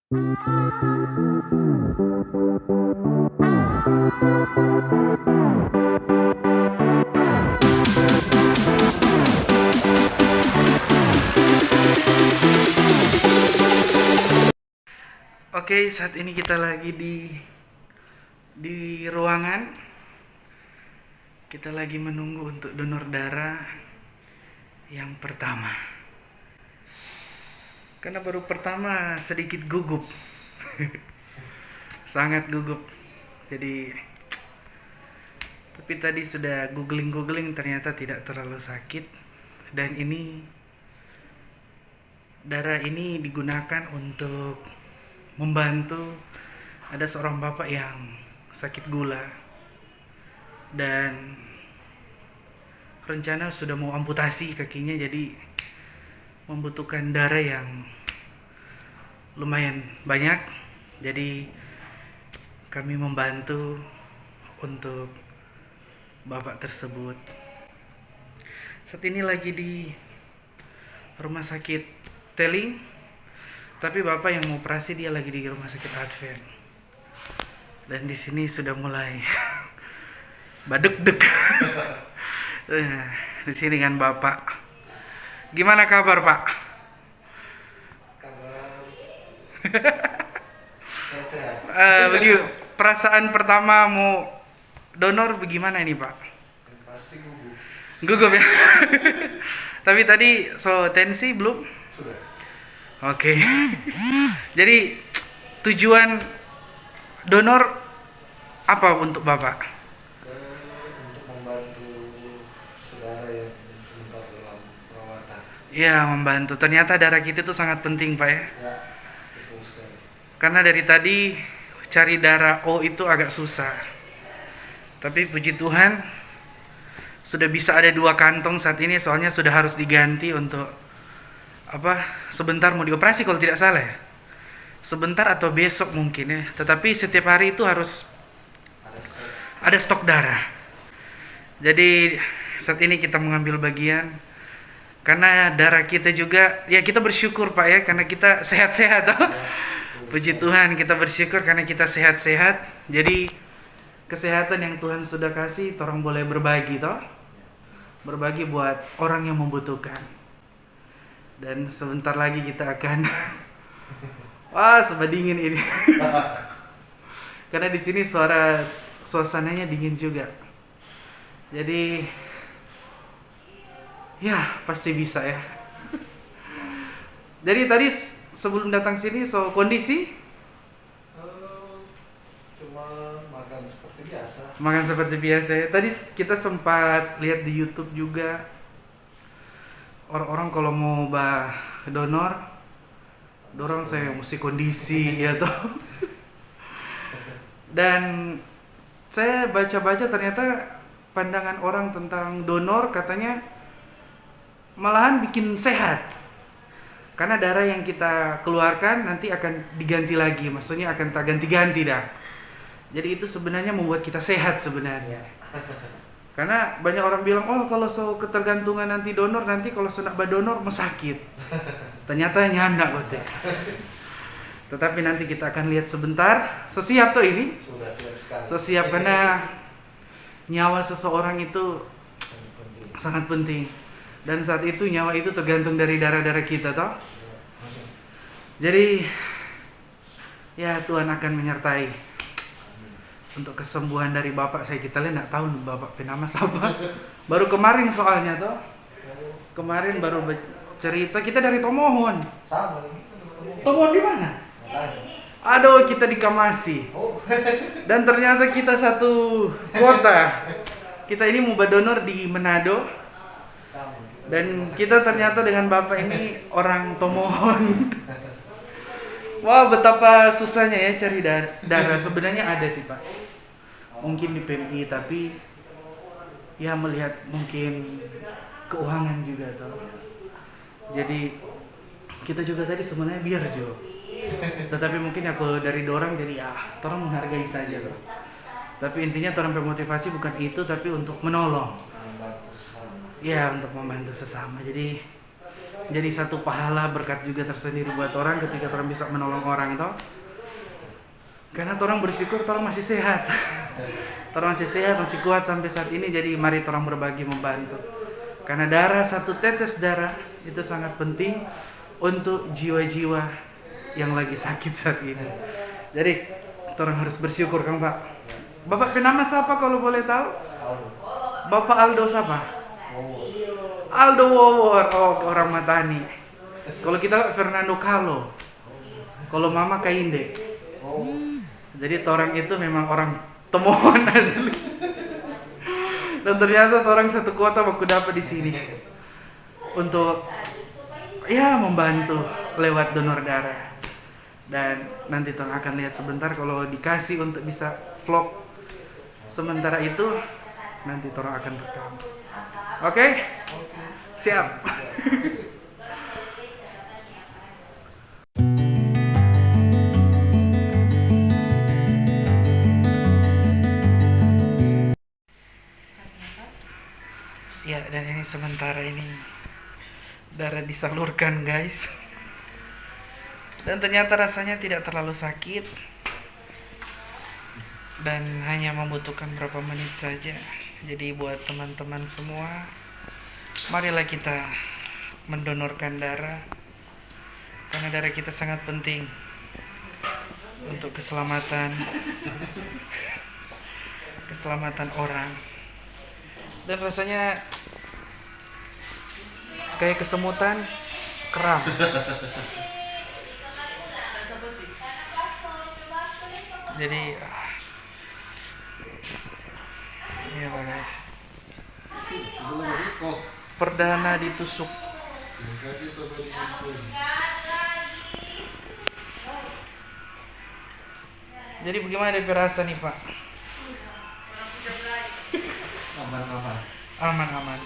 Oke, saat ini kita lagi di ruangan. Kita lagi menunggu untuk donor darah yang pertama. Karena baru pertama sedikit gugup. Sangat gugup. Jadi tapi tadi sudah googling ternyata tidak terlalu sakit, dan ini darah ini digunakan untuk membantu ada seorang bapak yang sakit gula dan rencana sudah mau amputasi kakinya, jadi membutuhkan darah yang lumayan banyak. Jadi kami membantu untuk bapak tersebut. Saat ini lagi di rumah sakit Teling, tapi bapak yang mau operasi dia lagi di rumah sakit Advent. Dan di sini sudah mulai baduk-duk. Di sini kan bapak. Gimana kabar pak? Begitu. Perasaan pertama mau donor bagaimana ini pak? Pasti gugup. Gugup ya. Tapi tadi tensi belum? Sudah. Oke. Jadi tujuan donor apa untuk bapak? Untuk membantu saudara yang sebentar dalam perawatan. Ya, membantu. Ternyata darah kita itu sangat penting pak ya. Ya, betul sekali. Karena dari tadi cari darah O itu agak susah. Tapi puji Tuhan sudah bisa ada 2 kantong saat ini, soalnya sudah harus diganti untuk sebentar mau dioperasi kalau tidak salah ya. Sebentar atau besok mungkin ya. Tetapi setiap hari itu harus ada stok darah. Jadi saat ini kita mengambil bagian karena darah kita juga ya, kita bersyukur pak ya karena kita sehat-sehat. Puji Tuhan, kita bersyukur karena kita sehat-sehat. Jadi kesehatan yang Tuhan sudah kasih, orang boleh berbagi toh. Berbagi buat orang yang membutuhkan. Dan sebentar lagi kita akan wah, serba dingin ini. Karena di sini suasananya dingin juga. Jadi ya, pasti bisa ya. Jadi tadi sebelum datang sini kondisi Cuma makan seperti biasa. makan seperti biasa ya. Tadi kita sempat lihat di YouTube juga orang-orang kalau mau donor, dorong saya mesti kondisi ya toh. Dan saya baca-baca ternyata pandangan orang tentang donor katanya malahan bikin sehat. Karena darah yang kita keluarkan nanti akan diganti lagi, maksudnya akan tak ganti-ganti dah. Jadi itu sebenarnya membuat kita sehat sebenarnya. Karena banyak orang bilang, oh kalau ketergantungan nanti donor, nanti kalau nak donor mesakit. Ternyata nyanda bote. Tetapi nanti kita akan lihat sebentar. Sesiap tuh ini? Sudah siap sekali. Sesiap, karena nyawa seseorang itu sangat penting. Dan saat itu nyawa itu tergantung dari darah-darah kita toh. Jadi ya Tuhan akan menyertai untuk kesembuhan dari bapak saya. Kita lihat nggak tahu bapak penama siapa. Baru kemarin soalnya toh. Kemarin baru cerita kita dari Tomohon. Sama. Tomohon di mana? Aduh, kita di Kamasi. Dan ternyata kita satu kota. Kita ini mau donor di Manado. Dan kita ternyata dengan bapak ini orang Tomohon. Wah, betapa susahnya ya cari darah. Sebenarnya ada sih pak, mungkin di PMI, tapi ya melihat mungkin keuangan juga toh. Jadi kita juga tadi sebenarnya biar Jo, tetapi mungkin aku dari dorang jadi orang menghargai saja loh. Tapi intinya orang bermotivasi bukan itu, tapi untuk menolong. Ya, untuk membantu sesama. Jadi Jadi satu pahala berkat juga tersendiri buat orang ketika orang bisa menolong orang toh. Karena orang bersyukur orang masih sehat. Orang masih sehat, masih kuat sampai saat ini. Jadi mari orang berbagi membantu. Karena darah, satu tetes darah itu sangat penting untuk jiwa-jiwa yang lagi sakit saat ini. Jadi orang harus bersyukur kan Pak. Bapak penama siapa kalau boleh tahu? Bapak Aldo siapa? Aldo Wowor, oh orang Matani. Kalau kita Fernando Calo. Kalau Mama Kainde. Jadi orang itu memang orang temuan asli. Dan ternyata orang satu kota aku dapat di sini untuk ya membantu lewat donor darah. Dan nanti orang akan lihat sebentar kalau dikasih untuk bisa vlog. Sementara itu nanti orang akan rekam. Oke? Siap. Ya, dan ini sementara ini darah disalurkan guys. Dan ternyata rasanya tidak terlalu sakit. Dan hanya membutuhkan berapa menit saja. Jadi buat teman-teman semua, marilah kita mendonorkan darah. Karena darah kita sangat penting untuk keselamatan orang. Dan rasanya kayak kesemutan, kram. Jadi ya guys, perdana ditusuk. Jadi bagaimana DP rasa nih Pak? Aman.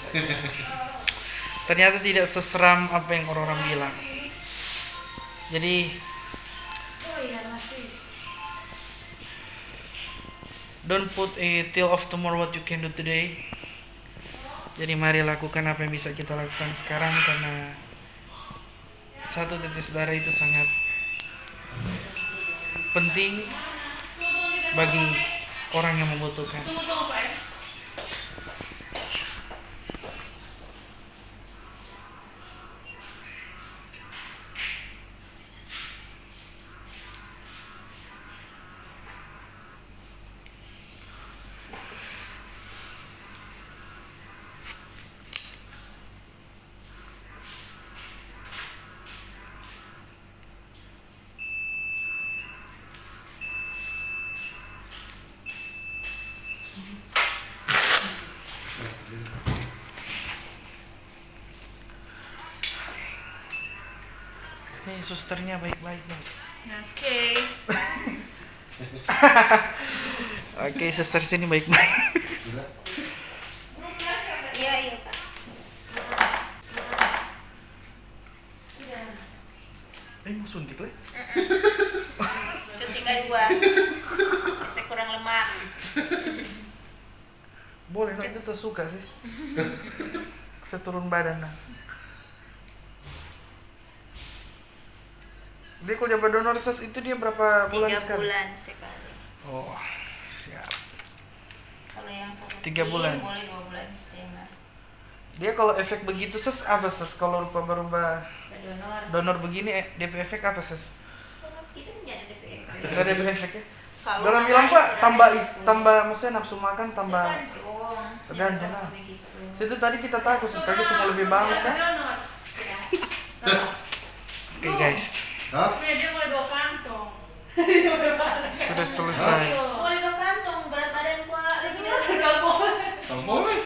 Ternyata tidak seseram apa yang orang-orang bilang. Jadi don't put a till of tomorrow what you can do today. Jadi mari lakukan apa yang bisa kita lakukan sekarang, karena satu tetes darah itu sangat penting bagi orang yang membutuhkan. Nih susternya baik-baik guys. Oke. Oke, suster sini baik-baik. Iya Pak. Mau suntik lah? Suntik kedua. Saya kurang lemak. Boleh, no, itu tuh suka sih. Saya turun badan nah. Dia kalau dapat donor ses itu dia berapa bulan 3 sekali? bulan sekali. Oh, siap. Kalau yang satu 3 bulan. boleh 2 bulan setengah. Dia kalau efek begitu ses apa ses? Kalau rupa berubah Donor. donor begini DP efek apa ses? Itu menjadi DPP. Enggak ada efek ya? Kalau Orang ada bilang Pak istirahat tambah maksudnya nafsu makan tambah. Tergantung. Tergantung, Biasa lah. begitu. Situ tadi kita tahu sus kaki semua lebih banget kan? Donor. Ya. Oke guys, Sebenarnya dia boleh 2 kantong. sudah selesai. Boleh ke kantong berat badan Pak. Lagi Kalau boleh. Kalau boleh.